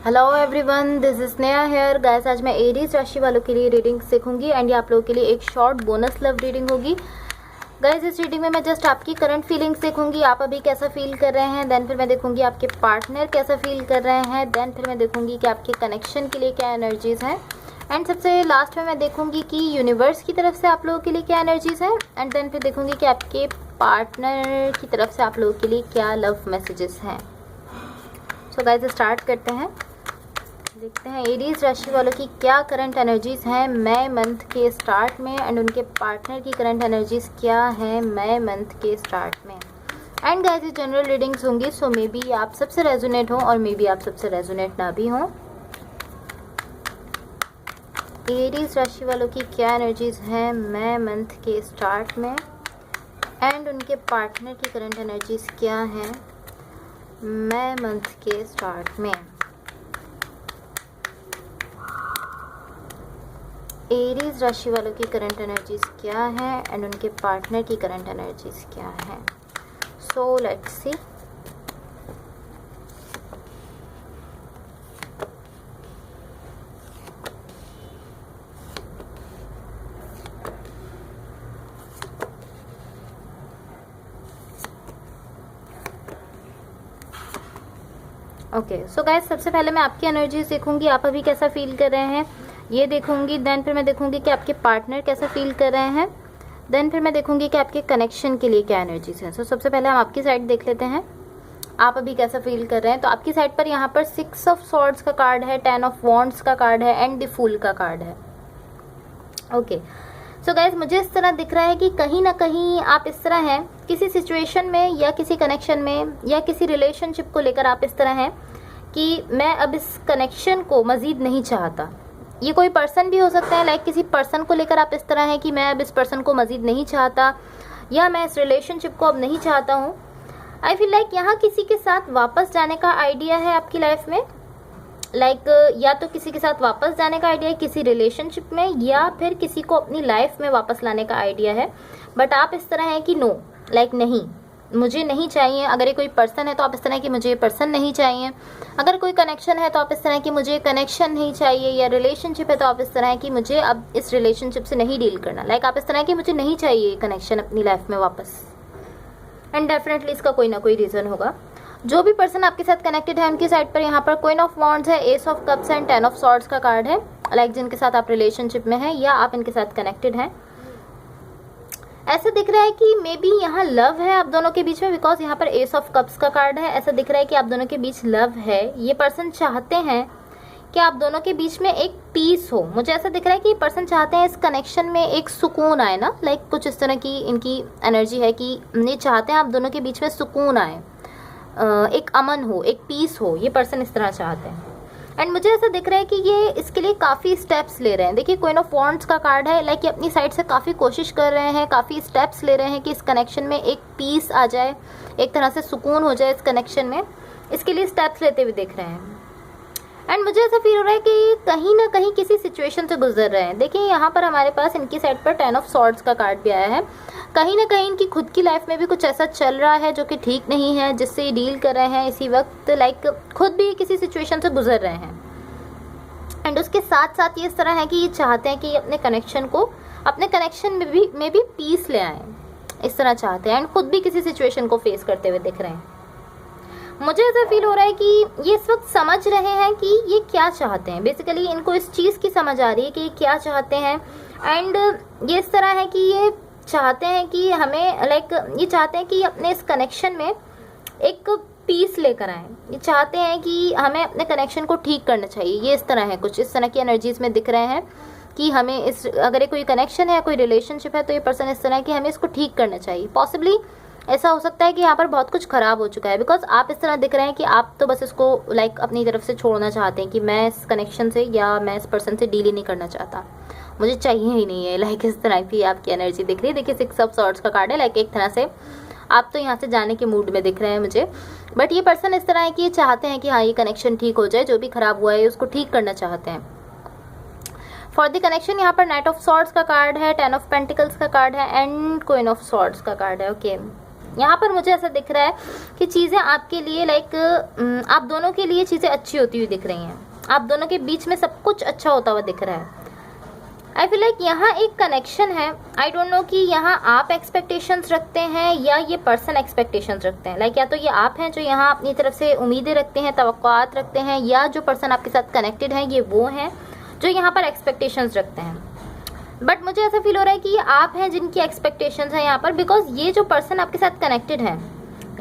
Hello everyone, this is Sneha here. Guys, आज मैं Aries राशि वालों के लिए रीडिंग सीखूंगी एंड ये आप लोगों के लिए एक शॉर्ट बोनस लव रीडिंग होगी। गाइस, इस रीडिंग में मैं जस्ट आपकी करंट फीलिंग्स देखूंगी, आप अभी कैसा फील कर रहे हैं। देन फिर मैं देखूंगी आपके पार्टनर कैसा फील कर रहे हैं। देन फिर मैं देखूंगी कि आपके कनेक्शन के लिए क्या एनर्जीज हैं। एंड सबसे लास्ट में मैं देखूंगी कि यूनिवर्स की तरफ से आप लोगों के लिए क्या एनर्जीज हैं। एंड देन फिर देखूंगी कि आपके पार्टनर की तरफ से आप लोगों के लिए क्या लव मैसेजेस हैं। सो गाइस, स्टार्ट करते हैं। देखते हैं एरीज राशि वालों की क्या करंट एनर्जीज हैं मई मंथ के स्टार्ट में एंड उनके पार्टनर की करंट एनर्जीज क्या है मई मंथ के स्टार्ट में। एंड गाइस, ये जनरल रीडिंग्स होंगी, सो मे बी आप सबसे रेजोनेट हो और मे बी आप सबसे रेजोनेट ना भी हो। एरीज राशि वालों की क्या एनर्जीज हैं मई मंथ के स्टार्ट में एंड उनके पार्टनर की करंट एनर्जीज क्या है मई मंथ के स्टार्ट में। एरीज राशि वालों की करंट एनर्जीज क्या है एंड उनके पार्टनर की करंट एनर्जीज क्या है। So let's see. Okay, so guys, सबसे पहले मैं आपकी एनर्जीज देखूंगी, आप अभी कैसा फील कर रहे हैं ये देखूंगी। देन फिर मैं देखूंगी कि आपके पार्टनर कैसा फील कर रहे हैं। देन फिर मैं देखूंगी कि आपके कनेक्शन के लिए क्या एनर्जीज हैं। सो सबसे पहले हम आपकी साइड देख लेते हैं, आप अभी कैसा फील कर रहे हैं। तो आपकी साइड पर यहाँ पर 6 ऑफ सॉर्ड्स का कार्ड है, 10 ऑफ वॉन्ड्स का कार्ड है एंड द फूल का कार्ड है। ओके, सो गाइज, मुझे इस तरह दिख रहा है कि कहीं ना कहीं आप इस तरह हैं किसी सिचुएशन में या किसी कनेक्शन में या किसी रिलेशनशिप को लेकर आप इस तरह हैं कि मैं अब इस कनेक्शन को मज़ीद नहीं चाहता। ये कोई पर्सन भी हो सकता है, लाइक किसी पर्सन को लेकर आप इस तरह हैं कि मैं अब इस पर्सन को मज़ीद नहीं चाहता या मैं इस रिलेशनशिप को अब नहीं चाहता हूँ। आई फील लाइक यहाँ किसी के साथ वापस जाने का आइडिया है आपकी लाइफ में, लाइक या तो किसी के साथ वापस जाने का आइडिया है किसी रिलेशनशिप में या फिर किसी को अपनी लाइफ में वापस लाने का आइडिया है। बट आप इस तरह हैं कि नो, लाइक नहीं, मुझे नहीं चाहिए। अगर ये कोई पर्सन है तो आप इस तरह कि मुझे ये पर्सन नहीं चाहिए। अगर कोई कनेक्शन है तो आप इस तरह कि मुझे कनेक्शन नहीं चाहिए, या रिलेशनशिप है तो आप इस तरह कि मुझे अब इस रिलेशनशिप से नहीं डील करना। लाइक आप इस तरह कि मुझे नहीं चाहिए कनेक्शन अपनी लाइफ में वापस। एंड डेफिनेटली इसका कोई ना कोई रीज़न होगा। जो भी पर्सन आपके साथ कनेक्टेड है उनकी साइड पर यहाँ पर क्वीन ऑफ वॉन्ड्स है, S of cups and 10 of swords का कार्ड है। लाइक जिनके साथ आप रिलेशनशिप में हैं या आप इनके साथ कनेक्टेड हैं, ऐसा दिख रहा है कि मे बी यहाँ लव है आप दोनों के बीच में, बिकॉज यहाँ पर एस ऑफ कप्स का कार्ड है। ऐसा दिख रहा है कि आप दोनों के बीच लव है। ये पर्सन चाहते हैं कि आप दोनों के बीच में एक पीस हो। मुझे ऐसा दिख रहा है कि ये पर्सन चाहते हैं इस कनेक्शन में एक सुकून आए ना, लाइक कुछ इस तरह की इनकी एनर्जी है कि ये चाहते हैं आप दोनों के बीच में सुकून आए, एक अमन हो, एक पीस हो। ये पर्सन इस तरह चाहते हैं। एंड मुझे ऐसा दिख रहा है कि ये इसके लिए काफ़ी स्टेप्स ले रहे हैं। देखिए, क्वीन ऑफ वॉन्ड्स का कार्ड है, लाइक ये अपनी साइड से काफ़ी कोशिश कर रहे हैं, काफ़ी स्टेप्स ले रहे हैं कि इस कनेक्शन में एक पीस आ जाए, एक तरह से सुकून हो जाए इस कनेक्शन में। इसके लिए स्टेप्स लेते हुए दिख रहे हैं। एंड मुझे ऐसा फील हो रहा है कि कहीं ना कहीं किसी सिचुएशन से गुजर रहे हैं। देखिए, यहाँ पर हमारे पास इनकी साइड पर 10 ऑफ सॉर्ड्स का कार्ड भी आया है। कहीं ना कहीं इनकी खुद की लाइफ में भी कुछ ऐसा चल रहा है जो कि ठीक नहीं है, जिससे ये डील कर रहे हैं इसी वक्त। लाइक खुद भी किसी सिचुएशन से गुजर रहे हैं। एंड उसके साथ साथ ये इस तरह है कि ये चाहते हैं कि अपने कनेक्शन में भी पीस ले आएँ, इस तरह चाहते हैं। एंड खुद भी किसी सिचुएशन को फेस करते हुए दिख रहे हैं। मुझे ऐसा फील हो रहा है कि ये इस वक्त समझ रहे हैं कि ये क्या चाहते हैं। बेसिकली इनको इस चीज़ की समझ आ रही है कि ये क्या चाहते हैं। एंड ये इस तरह है कि ये चाहते हैं कि हमें, लाइक ये चाहते हैं कि अपने इस कनेक्शन में एक पीस लेकर आएँ। ये चाहते हैं कि हमें अपने कनेक्शन को ठीक करना चाहिए। ये इस तरह है, कुछ इस तरह की एनर्जीज में दिख रहे हैं कि हमें इस, अगर ये कोई कनेक्शन है, कोई रिलेशनशिप है, तो ये पर्सन इस तरह है कि हमें इसको ठीक करना चाहिए। पॉसिबली ऐसा हो सकता है कि यहाँ पर बहुत कुछ ख़राब हो चुका है, बिकॉज आप इस तरह दिख रहे हैं कि आप तो बस इसको लाइक अपनी तरफ से छोड़ना चाहते हैं कि मैं इस कनेक्शन से या मैं इस पर्सन से डील ही नहीं करना चाहता, मुझे चाहिए ही नहीं है। लाइक इस तरह की आपकी एनर्जी दिख रही है। देखिए, 6 ऑफ सॉर्ड्स का कार्ड है। लाइक एक तरह से आप तो यहाँ से जाने के मूड में दिख रहे हैं मुझे। बट ये पर्सन इस तरह है कि ये चाहते हैं कि हाँ, ये कनेक्शन ठीक हो जाए, जो भी ख़राब हुआ है उसको ठीक करना चाहते हैं। फॉर द कनेक्शन यहाँ पर नाइट ऑफ सॉर्ड्स का कार्ड है, 10 ऑफ पेंटिकल्स का कार्ड है एंड क्वीन ऑफ सॉर्ड्स का कार्ड है। ओके, यहाँ पर मुझे ऐसा दिख रहा है कि चीज़ें आपके लिए लाइक आप दोनों के लिए चीज़ें अच्छी होती हुई दिख रही हैं, आप दोनों के बीच में सब कुछ अच्छा होता हुआ दिख रहा है। आई फील लाइक यहाँ एक कनेक्शन है। आई डोंट नो कि यहाँ आप एक्सपेक्टेशंस रखते हैं या ये पर्सन एक्सपेक्टेशंस रखते हैं। लाइक या तो ये आप हैं जो यहाँ अपनी तरफ से उम्मीदें रखते हैं, तवक्कुआत रखते हैं, या जो पर्सन आपके साथ कनेक्टेड है ये वो हैं जो यहाँ पर एक्सपेक्टेशंस रखते हैं। बट मुझे ऐसा फील हो रहा है कि ये आप हैं जिनकी एक्सपेक्टेशंस हैं यहाँ पर, बिकॉज ये जो पर्सन आपके साथ कनेक्टेड है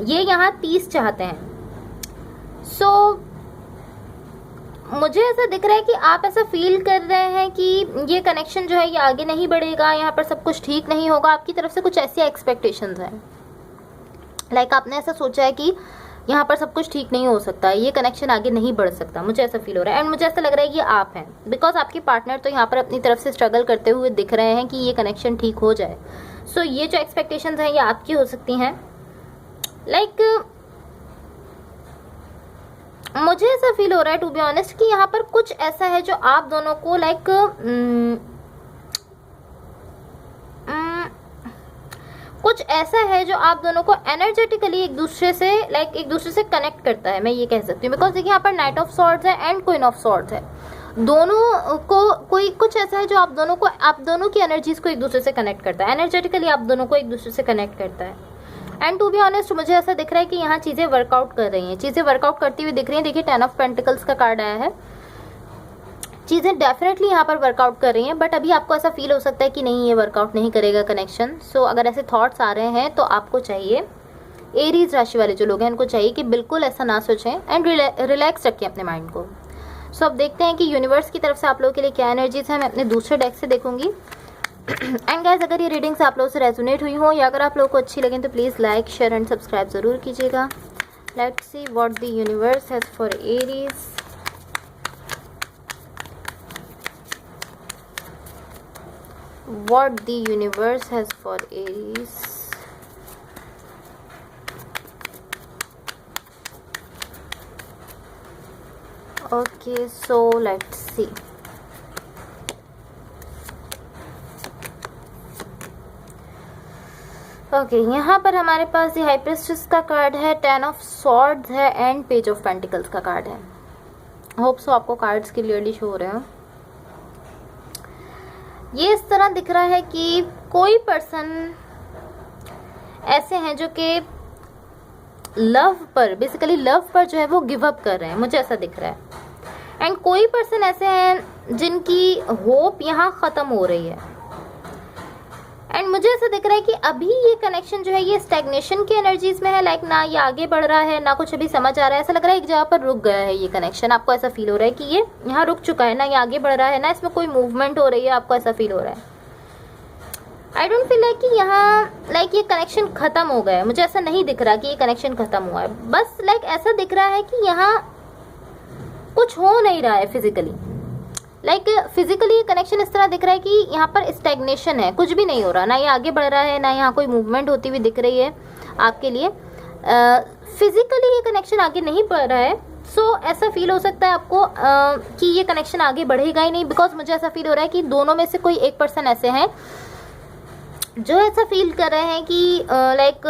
ये यहाँ 30 चाहते हैं। सो मुझे ऐसा दिख रहा है कि आप ऐसा फील कर रहे हैं कि ये कनेक्शन जो है ये आगे नहीं बढ़ेगा, यहाँ पर सब कुछ ठीक नहीं होगा। आपकी तरफ से कुछ ऐसी एक्सपेक्टेशंस हैं, लाइक आपने ऐसा सोचा है कि यहाँ पर सब कुछ ठीक नहीं हो सकता, ये कनेक्शन आगे नहीं बढ़ सकता। मुझे ऐसा फील हो रहा है एंड मुझे ऐसा लग रहा है ये आप हैं, बिकॉज आपके पार्टनर तो यहाँ पर अपनी तरफ से स्ट्रगल करते हुए दिख रहे हैं कि ये कनेक्शन ठीक हो जाए। सो ये जो एक्सपेक्टेशंस हैं ये आपकी हो सकती हैं। लाइक मुझे ऐसा फील हो रहा है टू बी ऑनेस्ट कि यहाँ पर कुछ ऐसा है जो आप दोनों को लाइक कुछ ऐसा है जो आप दोनों को एनर्जेटिकली एक दूसरे से कनेक्ट करता है, मैं ये कह सकती हूँ। बिकॉज देखिए यहाँ पर नाइट ऑफ सॉर्ड्स है एंड क्वीन ऑफ सॉर्ड्स है, दोनों को कोई कुछ ऐसा है जो आप दोनों की एनर्जीज को एक दूसरे से कनेक्ट करता है, एनर्जेटिकली आप दोनों को एक दूसरे से कनेक्ट करता है। एंड टू बी ऑनेस्ट मुझे ऐसा दिख रहा है कि यहाँ चीज़ें वर्कआउट कर रही हैं, चीज़ें वर्कआउट करती हुई दिख रही हैं। देखिए 10 ऑफ पेंटिकल्स का कार्ड आया है, चीज़ें डेफिनेटली यहाँ पर वर्कआउट कर रही हैं। बट अभी आपको ऐसा फील हो सकता है कि नहीं ये वर्कआउट नहीं करेगा कनेक्शन। सो अगर ऐसे थॉट्स आ रहे हैं तो आपको चाहिए, एरीज राशि वाले जो लोग हैं उनको चाहिए कि बिल्कुल ऐसा ना सोचें एंड रिलैक्स रखें अपने माइंड को। सो अब देखते हैं कि यूनिवर्स की तरफ से आप लोगों के लिए क्या एनर्जीज हैं। मैं अपने दूसरे डेक से देखूंगी। एंड गाइस अगर ये रीडिंग्स आप लोगों से रेजोनेट हुई हो या अगर आप लोगों को अच्छी लगें तो please like share and subscribe ज़रूर कीजिएगा। Let's see what the universe has for Aries. What the universe has for Aries. Okay, so let's see. Okay, यहाँ पर हमारे पास ये हाई प्रिस्टेस का कार्ड है, 10 ऑफ सॉर्ड्स है एंड पेज ऑफ पेंटिकल्स का कार्ड है। होप सो आपको कार्ड्स क्लियरली शो हो रहे हैं। ये इस तरह दिख रहा है कि कोई पर्सन ऐसे हैं जो कि बेसिकली लव पर जो है वो गिव अप कर रहे हैं, मुझे ऐसा दिख रहा है। एंड कोई पर्सन ऐसे हैं जिनकी होप यहाँ ख़त्म हो रही है। एंड मुझे ऐसा दिख रहा है कि अभी ये कनेक्शन जो है ये स्टैग्नेशन की एनर्जीज में है। लाइक ना ये आगे बढ़ रहा है ना कुछ अभी समझ आ रहा है। ऐसा लग रहा है एक जगह पर रुक गया है ये कनेक्शन। आपको ऐसा फील हो रहा है कि ये यहाँ रुक चुका है, ना ये आगे बढ़ रहा है ना इसमें कोई मूवमेंट हो रही है। आपको ऐसा फील हो रहा है। आई डोंट फील लाइक कि यहाँ लाइक ये कनेक्शन खत्म हो गया है। मुझे ऐसा नहीं दिख रहा कि ये कनेक्शन खत्म हुआ है। बस लाइक ऐसा दिख रहा है कि यहाँ कुछ हो नहीं रहा है फिजिकली। लाइक फिजिकली कनेक्शन इस तरह दिख रहा है कि यहाँ पर स्टैग्नेशन है, कुछ भी नहीं हो रहा, ना ये आगे बढ़ रहा है ना यहाँ कोई मूवमेंट होती हुई दिख रही है आपके लिए। फिजिकली ये कनेक्शन आगे नहीं बढ़ रहा है। सो ऐसा फील हो सकता है आपको कि ये कनेक्शन आगे बढ़ेगा ही नहीं। बिकॉज मुझे ऐसा फील हो रहा है कि दोनों में से कोई एक पर्सन ऐसे हैं जो ऐसा फील कर रहे हैं कि लाइक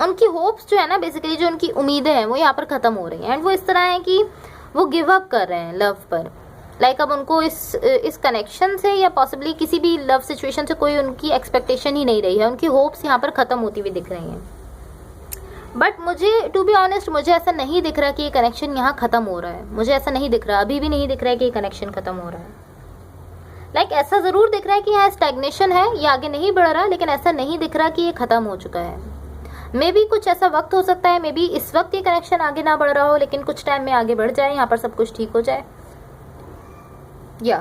उनकी होप्स जो है ना, बेसिकली जो उनकी उम्मीदें हैं वो यहाँ पर ख़त्म हो रही हैं। एंड वो इस तरह है कि वो गिव अप कर रहे हैं लव पर। लाइक अब उनको इस कनेक्शन से या पॉसिबली किसी भी लव सिचुएशन से कोई उनकी एक्सपेक्टेशन ही नहीं रही है। उनकी होप्स यहाँ पर ख़त्म होती हुई दिख रही हैं। बट मुझे टू बी ऑनेस्ट मुझे ऐसा नहीं दिख रहा कि ये कनेक्शन यहाँ ख़त्म हो रहा है। मुझे ऐसा नहीं दिख रहा, अभी भी नहीं दिख रहा है कि ये कनेक्शन ख़त्म हो रहा है। लाइक ऐसा ज़रूर दिख रहा है कि यहाँ स्टैग्नेशन है, ये आगे नहीं बढ़ रहा, लेकिन ऐसा नहीं दिख रहा कि ये ख़त्म हो चुका है। मे बी कुछ ऐसा वक्त हो सकता है, मे बी इस वक्त ये कनेक्शन आगे ना बढ़ रहा हो लेकिन कुछ टाइम में आगे बढ़ जाए, यहाँ पर सब कुछ ठीक हो जाए या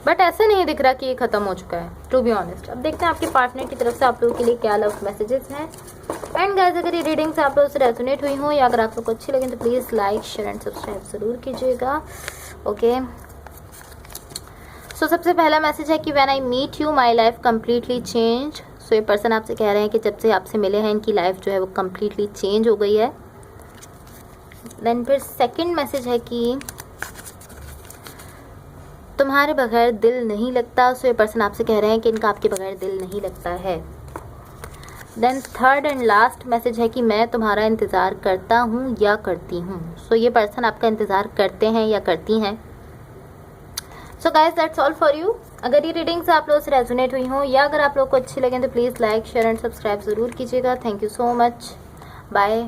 बट ऐसा नहीं दिख रहा कि ये खत्म हो चुका है टू बी ऑनेस्ट। अब देखते हैं आपके पार्टनर की तरफ से आप लोगों के लिए क्या लव मैसेजेस हैं। एंड गाइस अगर ये रीडिंग्स आप लोगों से रेजोनेट हुई हो या अगर आप लोग को अच्छी लगे तो please like share and subscribe ज़रूर कीजिएगा। ओके सो सबसे पहला मैसेज है कि when I meet you my life completely change. So ये पर्सन आपसे कह रहे हैं कि जब से आपसे मिले हैं इनकी लाइफ जो है वो कम्प्लीटली चेंज हो गई है। देन फिर सेकेंड मैसेज है कि तुम्हारे बगैर दिल नहीं लगता। सो ये पर्सन आपसे कह रहे हैं कि इनका आपके बगैर दिल नहीं लगता है। Then third and last message है कि मैं तुम्हारा इंतज़ार करता हूँ या करती हूँ। सो ये पर्सन आपका इंतज़ार करते हैं या करती हैं। So guys that's all for you. अगर ये रीडिंग्स आप लोगों से रेजोनेट हुई हों या अगर आप लोग को अच्छी लगे तो please like share and subscribe ज़रूर कीजिएगा। Thank you so much. Bye.